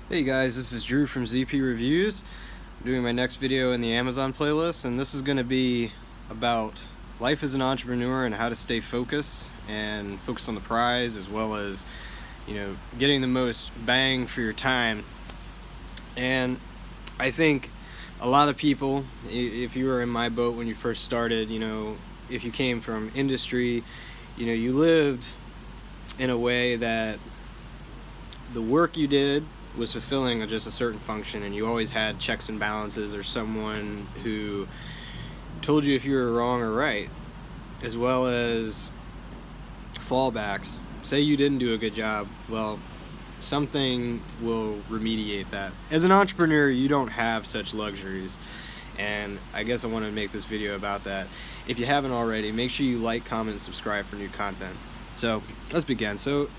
Hey guys, this is Drew from ZP Reviews. I'm doing my next video in the Amazon playlist, and this is going to be about life as an entrepreneur and how to stay focused and focused on the prize, as well as, getting the most bang for your time. And I think a lot of people, if you were in my boat when you first started, if you came from industry, you lived in a way that the work you did was fulfilling just a certain function, and you always had checks and balances or someone who told you if you were wrong or right, as well as fallbacks. Say you didn't do a good job, well, something will remediate that. As an entrepreneur, you don't have such luxuries, and I guess I want to make this video about that. If you haven't already, make sure you like, comment, and subscribe for new content. So let's begin. So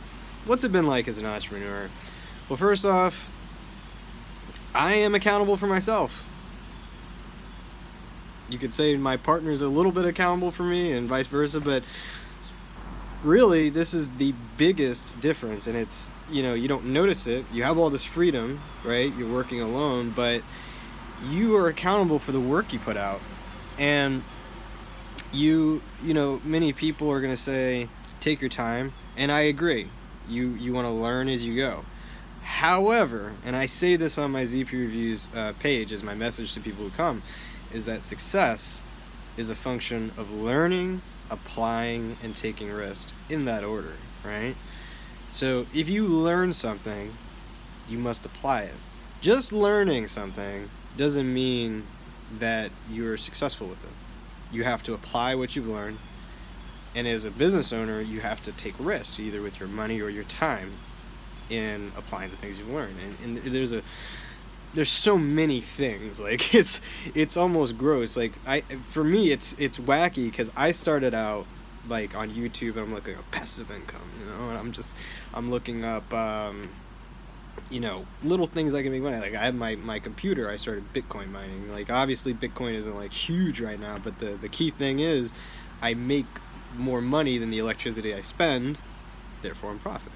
what's it been like as an entrepreneur? Well, first off, I am accountable for myself. You could say my partner's a little bit accountable for me and vice versa, but really this is the biggest difference, and it's, you don't notice it. You have all this freedom, right? You're working alone, but you are accountable for the work you put out. And many people are going to say, take your time, and I agree. You want to learn as you go. However, and I say this on my ZP Reviews page as my message to people who come, is that success is a function of learning, applying, and taking risks in that order, right? So if you learn something, you must apply it. Just learning something doesn't mean that you're successful with it. You have to apply what you've learned, and as a business owner, you have to take risks, either with your money or your time, in applying the things you've learned. And there's so many things, like it's almost gross. Like for me it's wacky, because I started out like on YouTube, and I'm looking at passive income, and I'm looking up little things I can make money. Like I have my computer, I started Bitcoin mining. Like obviously Bitcoin isn't like huge right now, but the key thing is I make more money than the electricity I spend, therefore I'm profiting.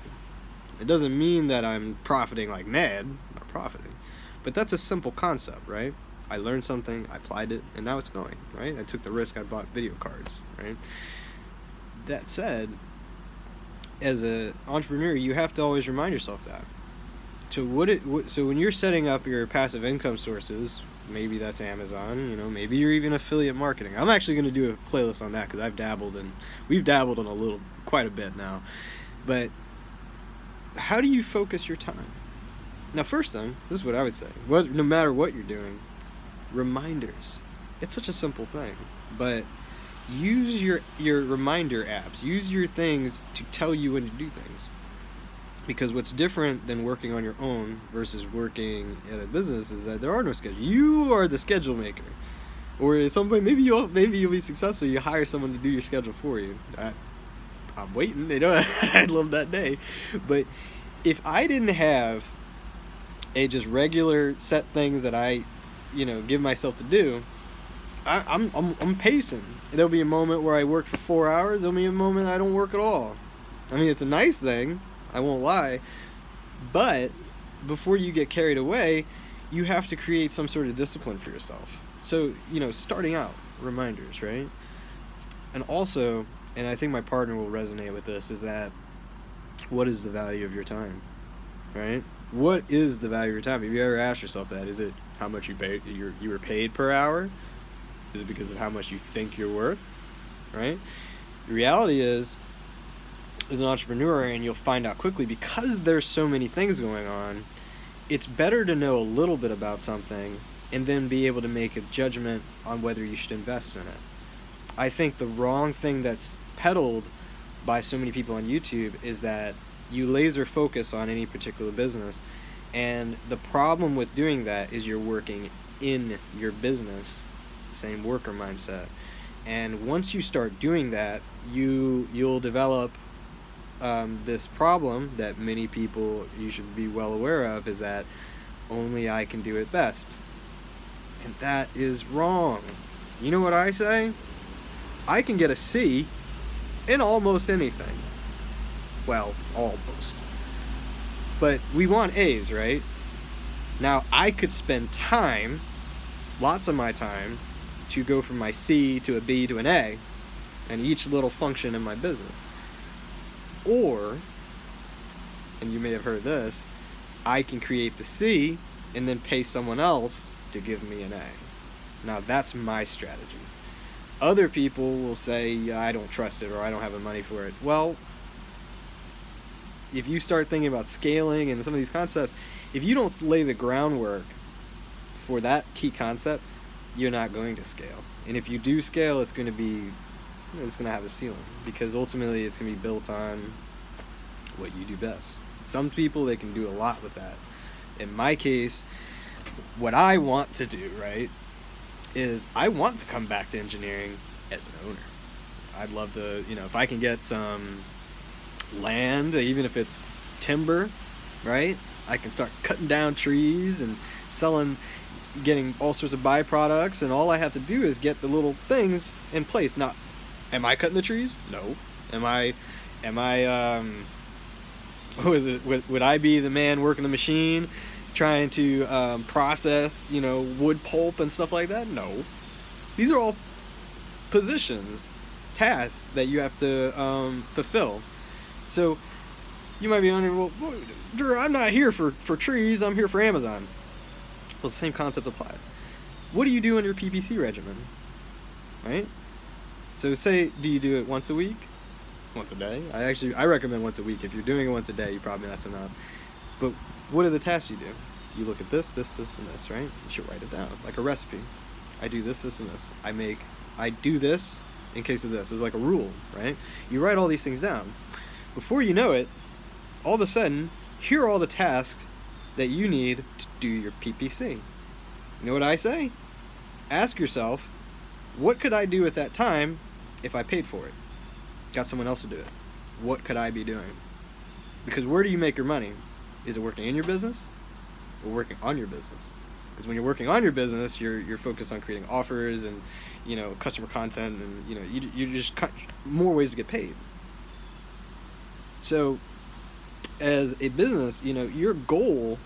It doesn't mean that I'm profiting like mad. I'm not profiting. But that's a simple concept, right? I learned something, I applied it, and now it's going, right? I took the risk, I bought video cards, right? That said, as an entrepreneur, you have to always remind yourself that. So when you're setting up your passive income sources, maybe that's Amazon, maybe you're even affiliate marketing. I'm actually going to do a playlist on that, because we've dabbled in quite a bit now. But how do you focus your time? Now, first thing, this is what I would say. No matter what you're doing, reminders. It's such a simple thing, but use your reminder apps. Use your things to tell you when to do things. Because what's different than working on your own versus working at a business is that there are no schedules. You are the schedule maker. Or at some point, maybe you'll be successful. You hire someone to do your schedule for you. I'm waiting, I'd love that day. But if I didn't have a just regular set things that I, give myself to do, I'm pacing. There'll be a moment where I work for 4 hours. There'll be a moment I don't work at all. I mean, it's a nice thing, I won't lie. But before you get carried away, you have to create some sort of discipline for yourself. So, starting out, reminders, right? And also, and I think my partner will resonate with this, is that what is the value of your time, right? What is the value of your time? Have you ever asked yourself that? Is it how much you were paid per hour? Is it because of how much you think you're worth, right? The reality is, as an entrepreneur, and you'll find out quickly, because there's so many things going on, it's better to know a little bit about something and then be able to make a judgment on whether you should invest in it. I think the wrong thing that's peddled by so many people on YouTube is that you laser focus on any particular business, and the problem with doing that is you're working in your business, same worker mindset. And once you start doing that, you'll develop this problem that many people, you should be well aware of, is that only I can do it best. And that is wrong. You know what I say? I can get a C in almost anything. Well, almost. But we want A's, right? Now, I could spend time, lots of my time, to go from my C to a B to an A, and each little function in my business. Or, and you may have heard this, I can create the C and then pay someone else to give me an A. Now, that's my strategy. Other people will say, yeah, I don't trust it, or I don't have the money for it. Well, if you start thinking about scaling and some of these concepts, if you don't lay the groundwork for that key concept, you're not going to scale. And if you do scale, it's going to have a ceiling, because ultimately it's going to be built on what you do best. Some people, they can do a lot with that. In my case, what I want to do, right, is I want to come back to engineering as an owner. I'd love to, if I can get some land, even if it's timber, right? I can start cutting down trees and getting all sorts of byproducts, and all I have to do is get the little things in place. Now, am I cutting the trees? No. Am I would I be the man working the machine trying to process, wood pulp and stuff like that? No. These are all positions, tasks that you have to fulfill. So you might be wondering, well, Drew, I'm not here for trees, I'm here for Amazon. Well, the same concept applies. What do you do in your PPC regimen? Right? So say, do you do it once a week? Once a day? I recommend once a week. If you're doing it once a day, you're probably that's enough. But what are the tasks you do? You look at this, and this, right? You should write it down, like a recipe. I do this, and this. I do this in case of this. It's like a rule, right? You write all these things down. Before you know it, all of a sudden, here are all the tasks that you need to do your PPC. You know what I say? Ask yourself, what could I do at that time if I paid for it? Got someone else to do it. What could I be doing? Because where do you make your money? Is it working in your business or working on your business? Because when you're working on your business, you're focused on creating offers and customer content, and you just cut more ways to get paid. So as a business, your goal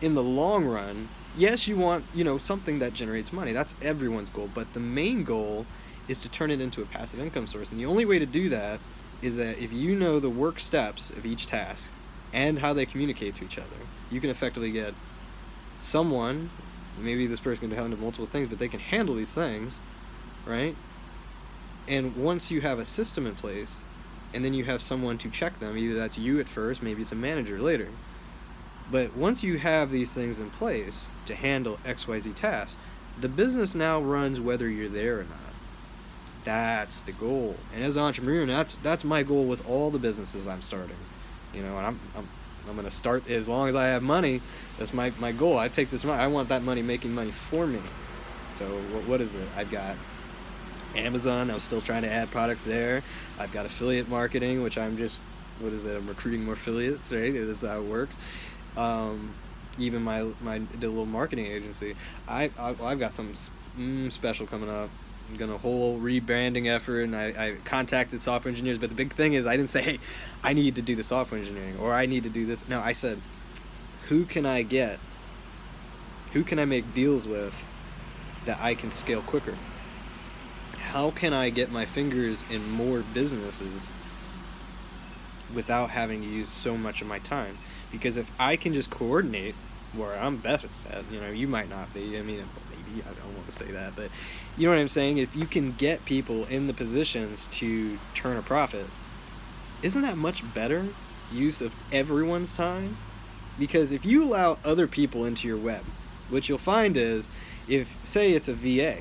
in the long run, yes, you want something that generates money. That's everyone's goal. But the main goal is to turn it into a passive income source. And the only way to do that is that if you know the work steps of each task and how they communicate to each other, you can effectively get someone, maybe this person can handle multiple things, but they can handle these things, right? And once you have a system in place, and then you have someone to check them, either that's you at first, maybe it's a manager later. But once you have these things in place to handle XYZ tasks, the business now runs whether you're there or not. That's the goal. And as an entrepreneur, that's my goal with all the businesses I'm starting. And I'm going to start as long as I have money. That's my goal. I take this money. I want that money making money for me. So what is it? I've got Amazon. I'm still trying to add products there. I've got affiliate marketing, which I'm I'm recruiting more affiliates, right? This is how it works. Even my little marketing agency. I've got something special coming up. I'm going to whole rebranding effort, and I contacted software engineers, but the big thing is I didn't say, hey, I need to do the software engineering, or I need to do this. No, I said, who can I make deals with that I can scale quicker? How can I get my fingers in more businesses without having to use so much of my time? Because if I can just coordinate where I'm best at, you might not be, maybe, I don't want to say that, but you know what I'm saying? If you can get people in the positions to turn a profit, isn't that much better use of everyone's time? Because if you allow other people into your web, what you'll find is, if, say it's a VA,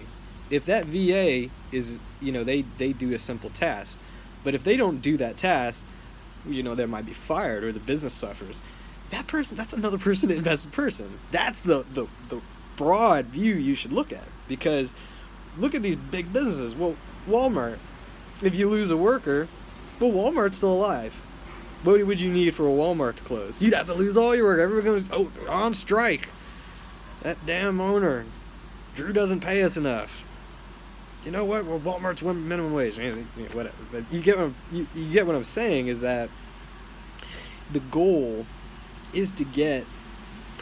if that VA is, they do a simple task, but if they don't do that task, they might be fired or the business suffers. That person, that's another person, invested person. That's the broad view you should look at. Because look at these big businesses. Well, Walmart, if you lose a worker, well, Walmart's still alive. What would you need for a Walmart to close? You'd have to lose all your work. Everyone goes, they're on strike. That damn owner. Drew doesn't pay us enough. You know what? Well, Walmart's minimum wage. Whatever. But you get what I'm saying, is that the goal is to get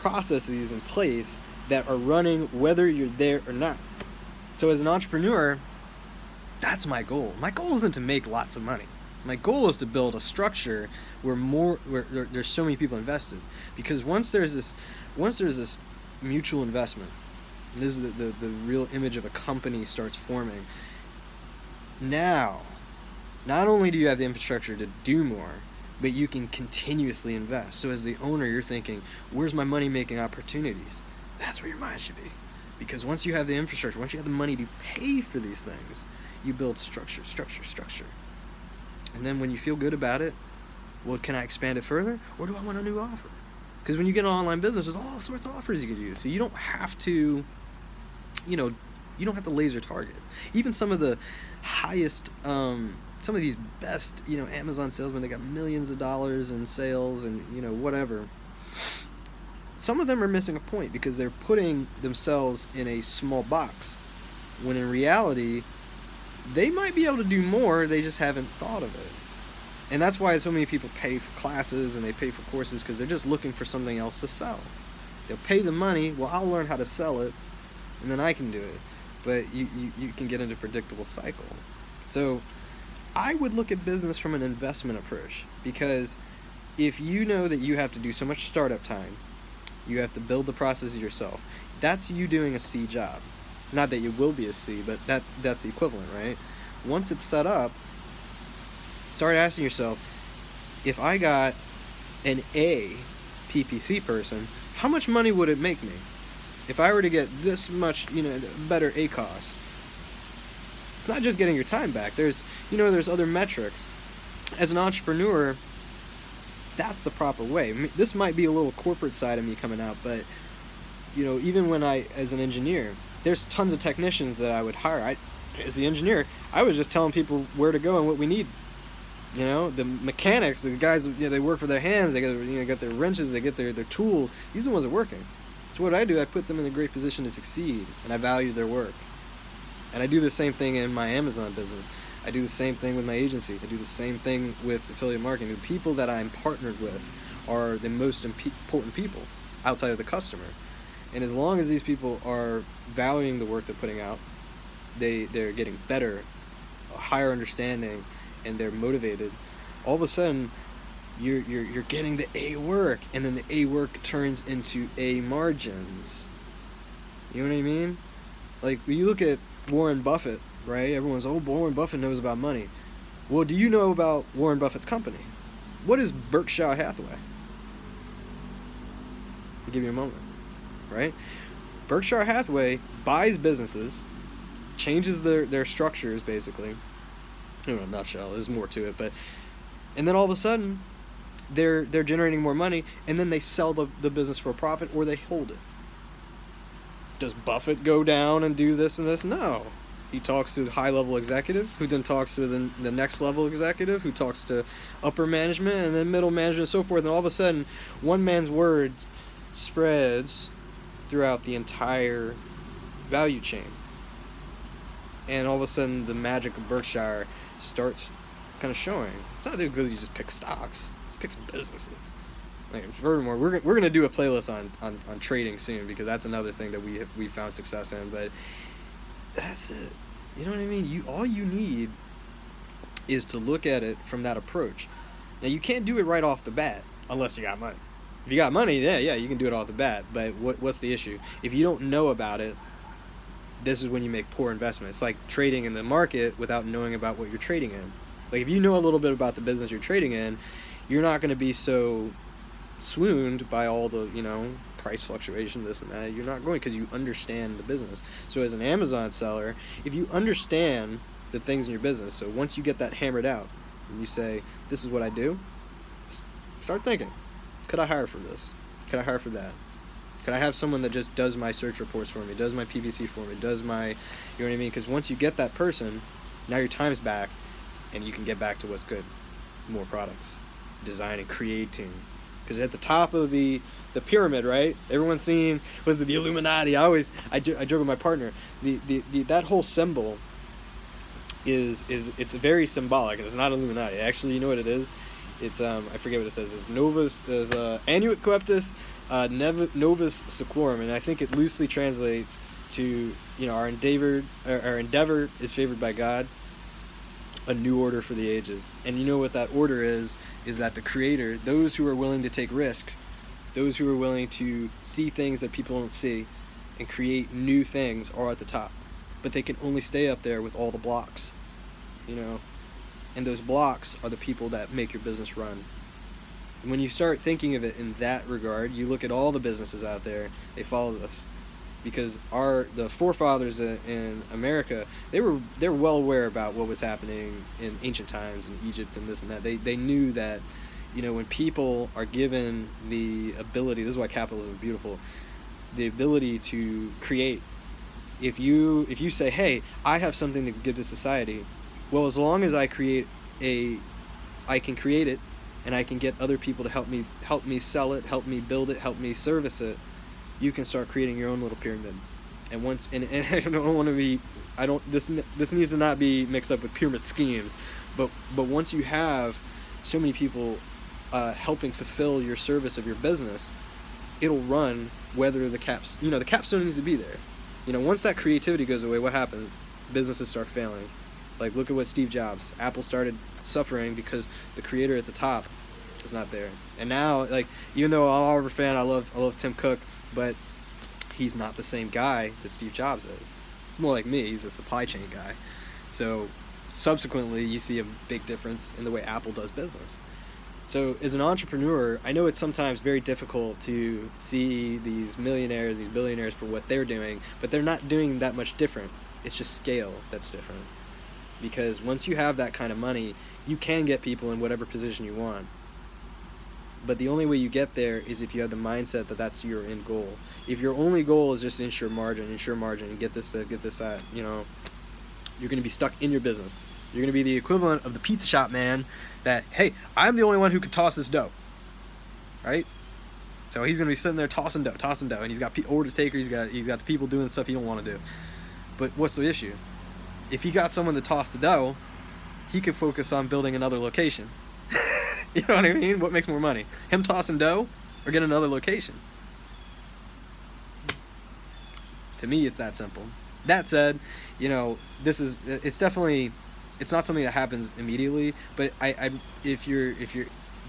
processes in place that are running whether you're there or not. So as an entrepreneur, that's my goal. My goal isn't to make lots of money. My goal is to build a structure where there's so many people invested. Because once there's this mutual investment, this is the real image of a company starts forming. Now, not only do you have the infrastructure to do more, but you can continuously invest. So as the owner, you're thinking, where's my money-making opportunities? That's where your mind should be. Because once you have the infrastructure, once you have the money to pay for these things, you build structure. And then when you feel good about it, well, can I expand it further? Or do I want a new offer? Because when you get an online business, there's all sorts of offers you could use. So you don't have to, you don't have to laser target. Even some of the highest, some of these best, Amazon salesmen, they got millions of dollars in sales and, whatever. Some of them are missing a point because they're putting themselves in a small box, when in reality, they might be able to do more, they just haven't thought of it. And that's why so many people pay for classes and they pay for courses, because they're just looking for something else to sell. They'll pay the money, well, I'll learn how to sell it, and then I can do it. But you can get into a predictable cycle. So I would look at business from an investment approach, because if you know that you have to do so much startup time, you have to build the processes yourself, that's you doing a C job. Not that you will be a C, but that's the equivalent, right? Once it's set up, start asking yourself, if I got an A PPC person, how much money would it make me? If I were to get this much, better ACOS, it's not just getting your time back. There's other metrics. As an entrepreneur, that's the proper way. This might be a little corporate side of me coming out, but, even when as an engineer, there's tons of technicians that I would hire. As the engineer, I was just telling people where to go and what we need. The mechanics, the guys, they work for their hands, they got their wrenches, they get their tools. These are the ones that are working. So what I do, I put them in a great position to succeed, and I value their work. And I do the same thing in my Amazon business. I do the same thing with my agency. I do the same thing with affiliate marketing. The people that I'm partnered with are the most important people outside of the customer. And as long as these people are valuing the work they're putting out, they're getting better, a higher understanding, and they're motivated, all of a sudden you're getting the A work, and then the A work turns into A margins. You know what I mean? Like, when you look at Warren Buffett, right? Everyone's, Warren Buffett knows about money. Well, do you know about Warren Buffett's company? What is Berkshire Hathaway? I'll give you a moment. Right? Berkshire Hathaway buys businesses, changes their structures, basically. In a nutshell, there's more to it, and then all of a sudden, they're generating more money, and then they sell the business for a profit, or they hold it. Does Buffett go down and do this and this? No. He talks to the high-level executive, who then talks to the next-level executive, who talks to upper management, and then middle management, and so forth, and all of a sudden, one man's words spreads throughout the entire value chain. And all of a sudden, the magic of Berkshire starts kind of showing. It's not because you just pick stocks, you pick some businesses. Furthermore, we're going to do a playlist on trading soon, because that's another thing that we found success in. But that's it. You know what I mean? All you need is to look at it from that approach. Now, you can't do it right off the bat unless you got money. If you got money, yeah, you can do it off the bat. But what's the issue? If you don't know about it, this is when you make poor investments. It's like trading in the market without knowing about what you're trading in. Like, if you know a little bit about the business you're trading in, you're not going to be so swooned by all the, price fluctuation, this and that. You're not going, because you understand the business. So as an Amazon seller, if you understand the things in your business, so once you get that hammered out, and you say, this is what I do, start thinking, could I hire for this? Could I hire for that? Could I have someone that just does my search reports for me, does my PPC for me, does my, you know what I mean? Because once you get that person, now your time's back, and you can get back to what's good. More products, designing, creating. Because at the top of the pyramid, right? Everyone's seen, was the Illuminati. I joke with my partner. That whole symbol it's very symbolic. It's not Illuminati. Actually, you know what it is? It's I forget what it says. It's Novus. There's Annuit Coeptus Novus Sequorum, and I think it loosely translates to, our endeavor is favored by God, a new order for the ages. And you know what that order is that the Creator, those who are willing to take risk, those who are willing to see things that people don't see and create new things, are at the top. But they can only stay up there with all the blocks, and those blocks are the people that make your business run. When you start thinking of it in that regard, you look at all the businesses out there, they follow this. Because the forefathers in America, they're well aware about what was happening in ancient times in Egypt and this and that. They knew that, when people are given the ability, this is why capitalism is beautiful, the ability to create. If you say, hey, I have something to give to society, well, as long as I can create it, and I can get other people to help me sell it, help me build it, help me service it, you can start creating your own little pyramid. And I don't want to be, this needs to not be mixed up with pyramid schemes, but once you have so many people helping fulfill your service of your business, it'll run whether the capstone needs to be there. Once that creativity goes away, what happens? Businesses start failing. Like, look at what Steve Jobs, Apple started suffering because the creator at the top is not there. And now, like, even though I'm a Harvard fan, I love Tim Cook, but he's not the same guy that Steve Jobs is. It's more like me. He's a supply chain guy. So subsequently, you see a big difference in the way Apple does business. So as an entrepreneur, I know it's sometimes very difficult to see these millionaires, these billionaires for what they're doing, but they're not doing that much different. It's just scale that's different. Because once you have that kind of money, you can get people in whatever position you want. But the only way you get there is if you have the mindset that that's your end goal. If your only goal is just to ensure margin, and get this, you're going to be stuck in your business. You're going to be the equivalent of the pizza shop man that, hey, I'm the only one who can toss this dough. Right? So he's going to be sitting there tossing dough, and he's got order takers, he's got the people doing stuff he don't want to do. But what's the issue? If he got someone to toss the dough, he could focus on building another location. You know what I mean? What makes more money? Him tossing dough or get another location? To me, it's that simple. That said, it's not something that happens immediately, but if you're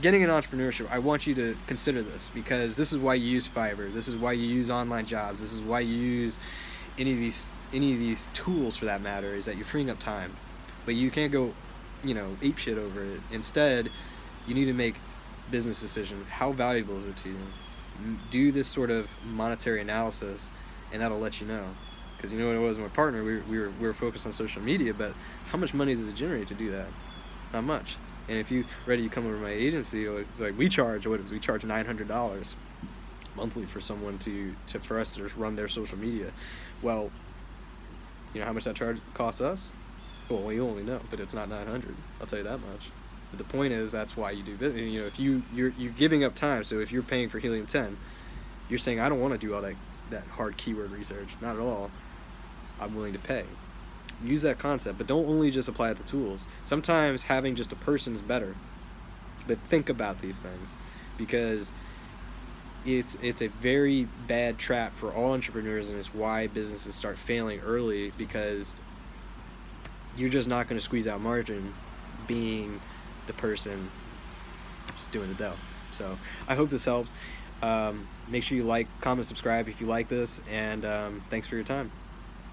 getting an entrepreneurship, I want you to consider this, because this is why you use Fiverr. This is why you use online jobs. This is why you use any of these tools, for that matter, is that you're freeing up time. But you can't go, ape shit over it. Instead, you need to make business decisions. How valuable is it to you? Do this sort of monetary analysis, and that'll let you know. Because what it was with my partner, we were focused on social media, but how much money does it generate to do that? Not much. And if you come over to my agency, it's like we charge $900 monthly for someone for us to just run their social media. Well, how much that costs us? Well, we only know, but it's not $900. I'll tell you that much. But the point is, that's why you do business. If you're giving up time. So if you're paying for helium-10, you're saying, I don't want to do all that hard keyword research. Not at all. I'm willing to pay. Use that concept, but don't only just apply it to tools. Sometimes having just a person is better. But think about these things, because it's a very bad trap for all entrepreneurs, and it's why businesses start failing early, because you're just not going to squeeze out margin being the person just doing the dough. So I hope this helps. Make sure you like, comment, subscribe if you like this, and thanks for your time.